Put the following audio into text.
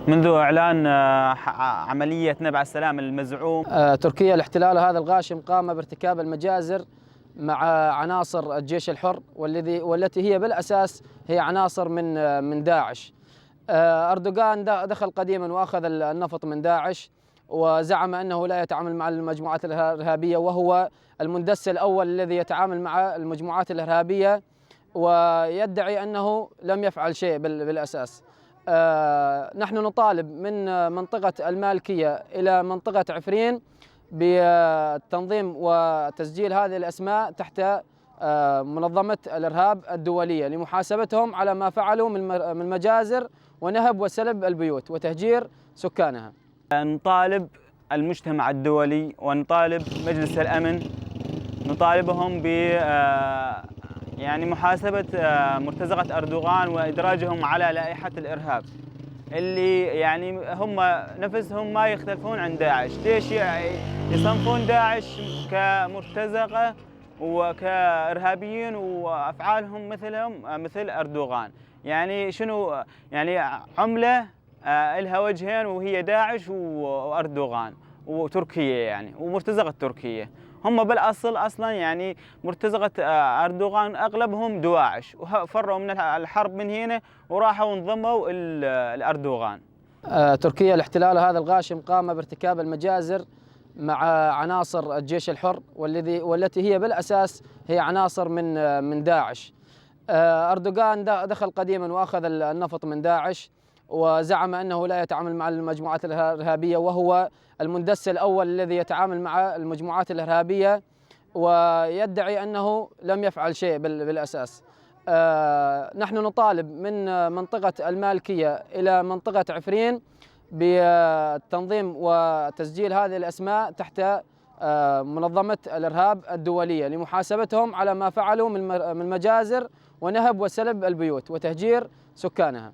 منذ إعلان عملية نبع السلام المزعوم، تركيا الاحتلال هذا الغاشم قام بارتكاب المجازر مع عناصر الجيش الحر والتي هي بالأساس هي عناصر من داعش. أردوغان دخل قديما وأخذ النفط من داعش وزعم أنه لا يتعامل مع المجموعات الإرهابية، وهو المندس الأول الذي يتعامل مع المجموعات الإرهابية، ويدعي أنه لم يفعل شيء بالأساس. نحن نطالب من منطقة المالكية إلى منطقة عفرين بتنظيم وتسجيل هذه الأسماء تحت منظمة الإرهاب الدولية لمحاسبتهم على ما فعلوا من مجازر ونهب وسلب البيوت وتهجير سكانها. نطالب المجتمع الدولي ونطالب مجلس الأمن، نطالبهم ب يعني محاسبة مرتزقة أردوغان وإدراجهم على لائحة الإرهاب اللي يعني هم نفسهم ما يختلفون عن داعش. ليش يصنفون داعش كمرتزقة وكإرهابيين وأفعالهم مثل أردوغان؟ يعني شنو يعني عملة إلها وجهين وهي داعش وأردوغان وتركيا يعني ومرتزقة تركيا. هم بالأصل أصلا يعني مرتزقة أردوغان أغلبهم دواعش وفروا من الحرب من هنا وراحوا انضموا الأردوغان. تركيا الاحتلال هذا الغاشم قام بارتكاب المجازر مع عناصر الجيش الحر والتي هي بالأساس هي عناصر من داعش. أردوغان دخل قديما وأخذ النفط من داعش وزعم أنه لا يتعامل مع المجموعات الإرهابية، وهو المندس الأول الذي يتعامل مع المجموعات الإرهابية، ويدعي أنه لم يفعل شيء بالأساس. نحن نطالب من منطقة المالكية إلى منطقة عفرين بتنظيم وتسجيل هذه الأسماء تحت منظمة الإرهاب الدولية لمحاسبتهم على ما فعلوا من مجازر ونهب وسلب البيوت وتهجير سكانها.